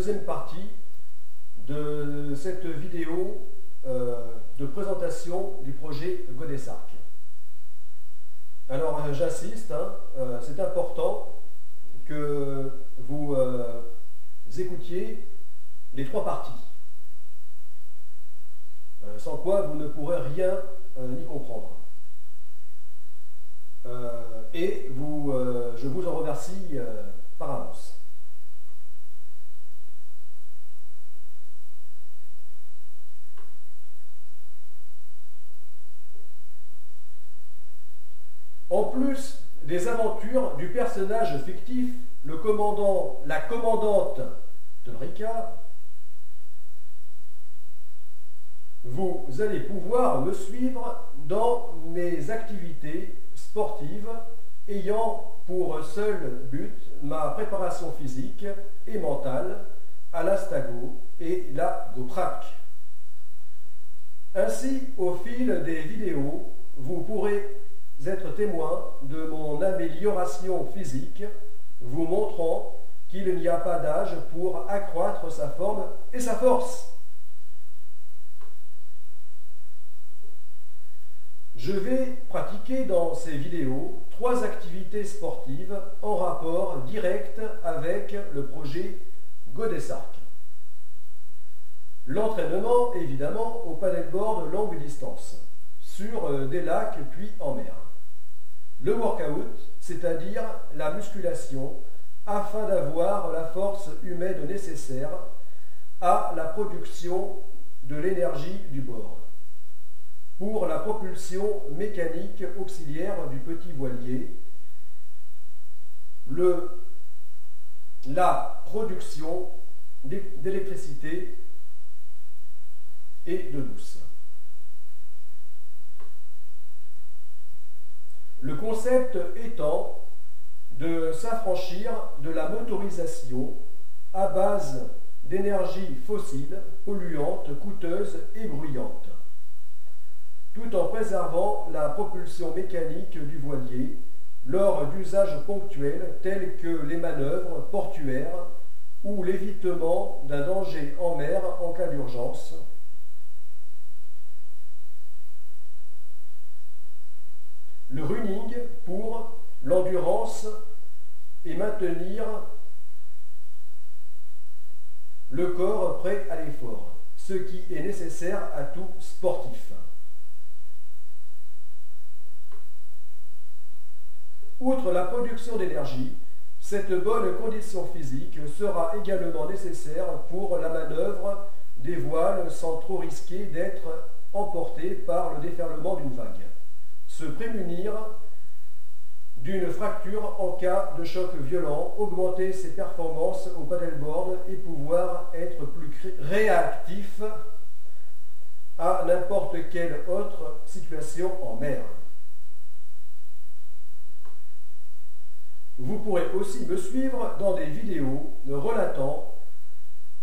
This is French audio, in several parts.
deuxième partie de cette vidéo de présentation du projet Godesarc. Alors j'insiste, c'est important que vous écoutiez les trois parties, sans quoi vous ne pourrez rien y comprendre. Et je vous en remercie par avance. En plus des aventures du personnage fictif, la commandante Tonrika, vous allez pouvoir me suivre dans mes activités sportives ayant pour seul but ma préparation physique et mentale à la Stago et la GoPrac. Ainsi, au fil des vidéos, vous pourrez être témoin de mon amélioration physique, vous montrant qu'il n'y a pas d'âge pour accroître sa forme et sa force. Je vais pratiquer dans ces vidéos 3 activités sportives en rapport direct avec le projet Godesarc. L'entraînement, évidemment, au paddleboard longue distance, sur des lacs puis en mer. Le workout, c'est-à-dire la musculation, afin d'avoir la force humaine nécessaire à la production de l'énergie du bord. Pour la propulsion mécanique auxiliaire du petit voilier, la production d'électricité et de douce. Le concept étant de s'affranchir de la motorisation à base d'énergie fossile, polluante, coûteuse et bruyante, tout en préservant la propulsion mécanique du voilier lors d'usages ponctuels tels que les manœuvres portuaires ou l'évitement d'un danger en mer en cas d'urgence. Le running pour l'endurance et maintenir le corps prêt à l'effort, ce qui est nécessaire à tout sportif. Outre la production d'énergie, cette bonne condition physique sera également nécessaire pour la manœuvre des voiles sans trop risquer d'être emporté par le déferlement d'une vague. Se prémunir d'une fracture en cas de choc violent, augmenter ses performances au paddleboard et pouvoir être plus réactif à n'importe quelle autre situation en mer. Vous pourrez aussi me suivre dans des vidéos relatant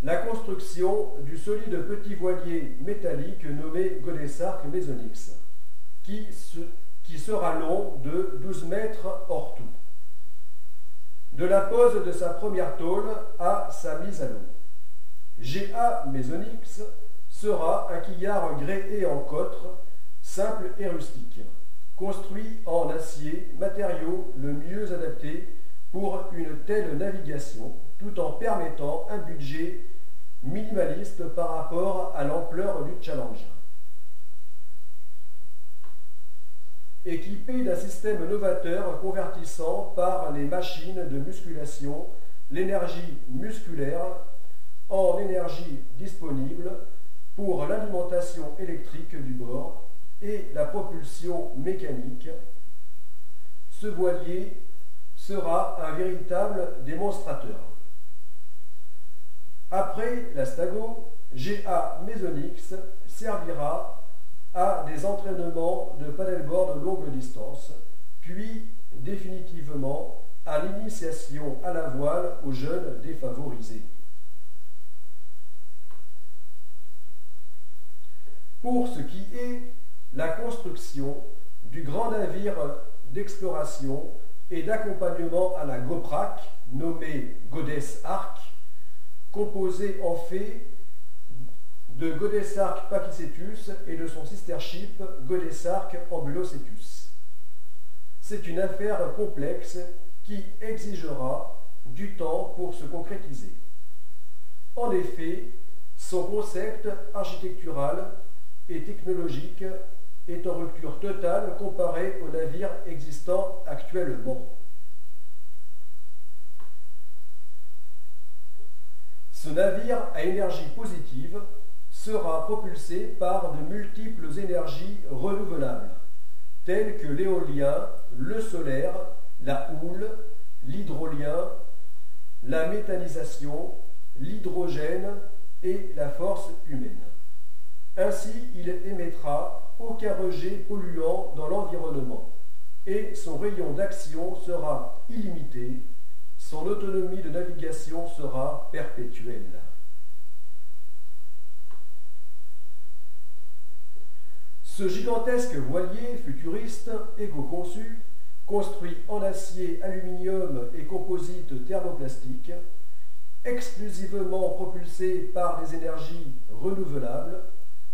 la construction du solide petit voilier métallique nommé Godesarc Mesonix, qui sera long de 12 mètres hors tout. De la pose de sa première tôle à sa mise à l'eau. GA Mesonix sera un quillard gréé en cotre, simple et rustique, construit en acier, matériau le mieux adapté pour une telle navigation, tout en permettant un budget minimaliste par rapport à l'ampleur du challenge. Équipé d'un système novateur convertissant par les machines de musculation l'énergie musculaire en énergie disponible pour l'alimentation électrique du bord et la propulsion mécanique, ce voilier sera un véritable démonstrateur. Après la Stago, GA Mesonix servira à des entraînements de paddleboard longue distance, puis définitivement à l'initiation à la voile aux jeunes défavorisés. Pour ce qui est la construction du grand navire d'exploration et d'accompagnement à la GoPrac, nommé Godesarc, composé en fait de Godesarque pachycetus et de son sister ship Godesarque ambulocetus. C'est une affaire complexe qui exigera du temps pour se concrétiser. En effet, son concept architectural et technologique est en rupture totale comparé aux navires existants actuellement. Ce navire à énergie positive sera propulsé par de multiples énergies renouvelables, telles que l'éolien, le solaire, la houle, l'hydrolien, la méthanisation, l'hydrogène et la force humaine. Ainsi, il émettra aucun rejet polluant dans l'environnement et son rayon d'action sera illimité, son autonomie de navigation sera perpétuelle. Ce gigantesque voilier futuriste, éco-conçu, construit en acier, aluminium et composite thermoplastique, exclusivement propulsé par des énergies renouvelables,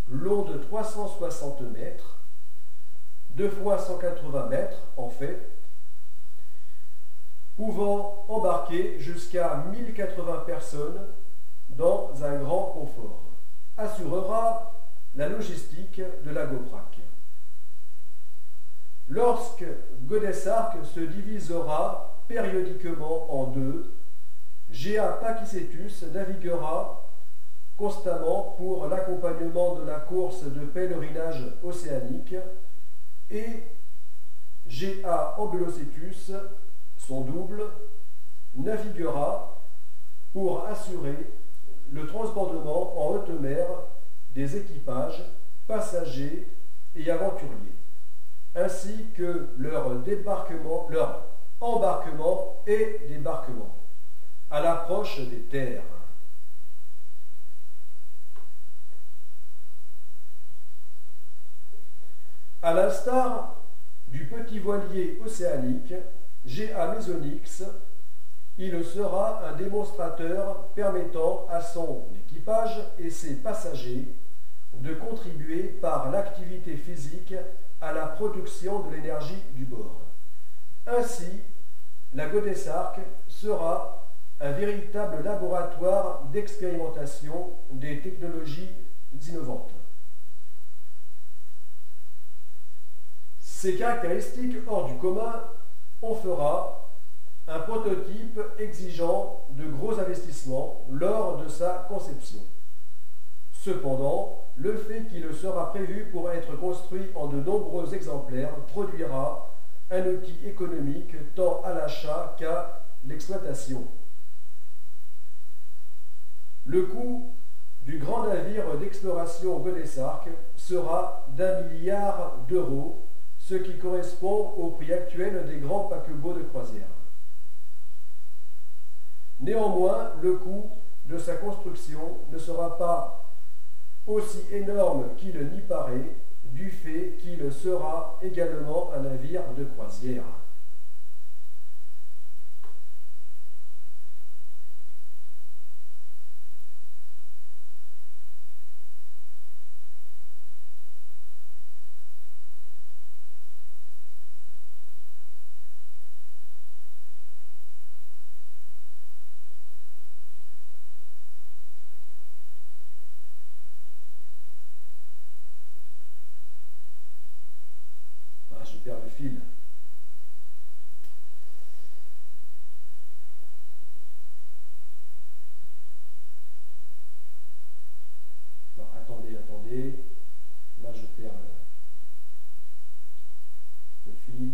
long de 360 mètres, 2 fois 180 mètres en fait, pouvant embarquer jusqu'à 1080 personnes dans un grand confort, assurera la logistique de la GOPRAC. Lorsque Godesarque se divisera périodiquement en deux, GA Pachycetus naviguera constamment pour l'accompagnement de la course de pèlerinage océanique et GA Ambulocetus, son double, naviguera pour assurer le transbordement en haute mer des équipages, passagers et aventuriers, ainsi que leur embarquement et débarquement à l'approche des terres. À l'instar du petit voilier océanique GA Mesonyx, il sera un démonstrateur permettant à son équipage et ses passagers de contribuer par l'activité physique à la production de l'énergie du bord. Ainsi, la Godesarque sera un véritable laboratoire d'expérimentation des technologies innovantes. Ces caractéristiques hors du commun en fera un prototype exigeant de gros investissements lors de sa conception. Cependant, le fait qu'il sera prévu pour être construit en de nombreux exemplaires produira un outil économique tant à l'achat qu'à l'exploitation. Le coût du grand navire d'exploration Godesarque sera d'1 milliard d'euros, ce qui correspond au prix actuel des grands paquebots de croisière. Néanmoins, le coût de sa construction ne sera pas aussi énorme qu'il n'y paraît, du fait qu'il sera également un navire de croisière. Je perds le fil. Alors, attendez. Là, je perds le fil.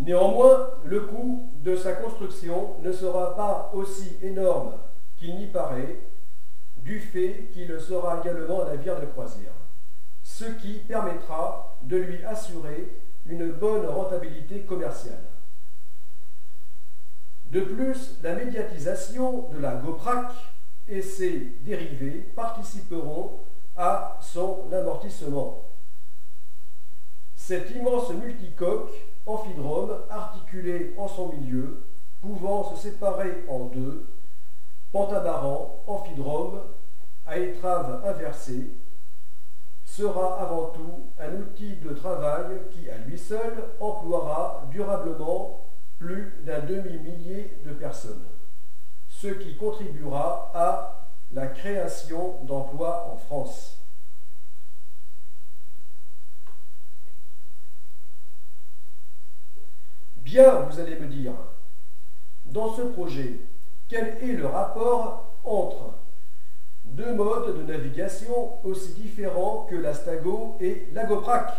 Néanmoins, le coût de sa construction ne sera pas aussi énorme qu'il n'y paraît, du fait qu'il sera également un navire de croisière, ce qui permettra de lui assurer une bonne rentabilité commerciale. De plus, la médiatisation de la GOPRAC et ses dérivés participeront à son amortissement. Cet immense multicoque amphidrome articulé en son milieu, pouvant se séparer en deux, pentabaran, amphidrome, à étrave inversée, sera avant tout un outil de travail qui, à lui seul, emploiera durablement plus d'un demi-millier de personnes, ce qui contribuera à la création d'emplois en France. Bien, vous allez me dire, dans ce projet, quel est le rapport entre deux modes de navigation aussi différents que l'Astago et l'Agoprac?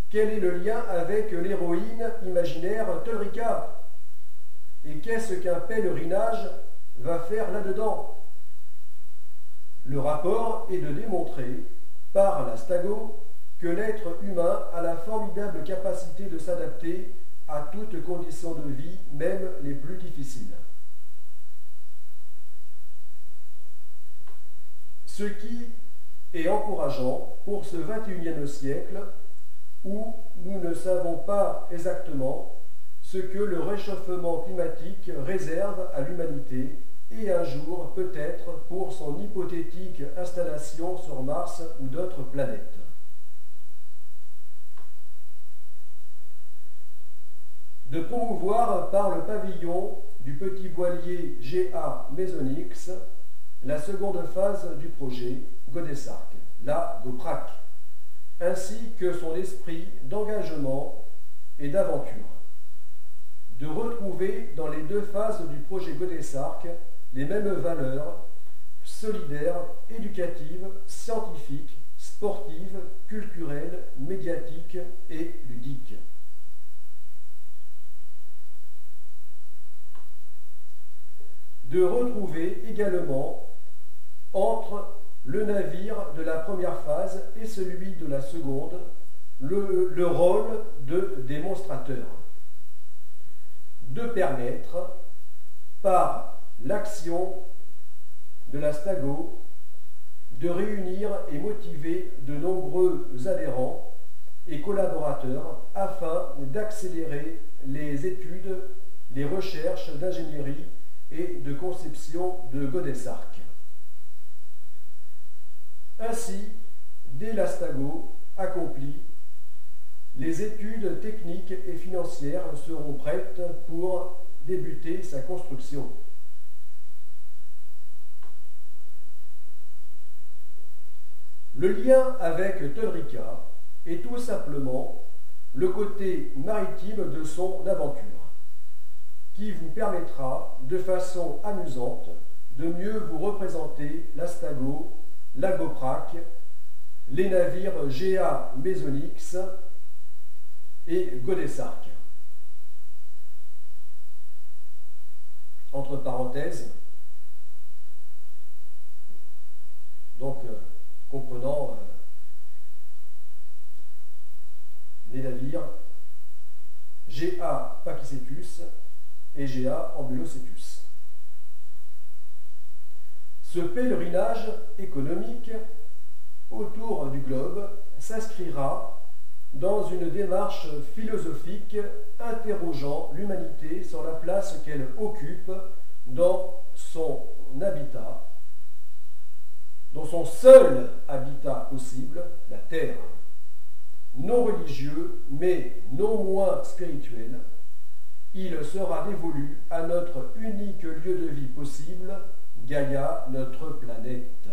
Quel est le lien avec l'héroïne imaginaire Tolrica? Et qu'est-ce qu'un pèlerinage va faire là-dedans? Le rapport est de démontrer, par l'Astago, que l'être humain a la formidable capacité de s'adapter à toutes conditions de vie, même les plus difficiles. Ce qui est encourageant pour ce XXIe siècle où nous ne savons pas exactement ce que le réchauffement climatique réserve à l'humanité et un jour peut-être pour son hypothétique installation sur Mars ou d'autres planètes. De promouvoir par le pavillon du petit voilier GA Mesonix la seconde phase du projet Godessarc, la GoPrac, ainsi que son esprit d'engagement et d'aventure. De retrouver dans les deux phases du projet Godessarc les mêmes valeurs solidaires, éducatives, scientifiques, sportives, culturelles, médiatiques et ludiques. De retrouver également entre le navire de la première phase et celui de la seconde le rôle de démonstrateur. De permettre, par l'action de l'Astago, de réunir et motiver de nombreux adhérents et collaborateurs afin d'accélérer les études, les recherches d'ingénierie et de conception de Godessarc. Ainsi, dès l'Astago accompli, les études techniques et financières seront prêtes pour débuter sa construction. Le lien avec Tolrica est tout simplement le côté maritime de son aventure, qui vous permettra de façon amusante de mieux vous représenter l'Astago, l'Agoprac, les navires GA Mesonix et Godessarc. Entre parenthèses, donc comprenant les navires GA Pakicetus et GA Ambulocetus. Ce pèlerinage économique autour du globe s'inscrira dans une démarche philosophique interrogeant l'humanité sur la place qu'elle occupe dans son habitat, dans son seul habitat possible, la Terre. Non religieux, mais non moins spirituel, il sera dévolu à notre unique lieu de vie possible, Gaïa, notre planète.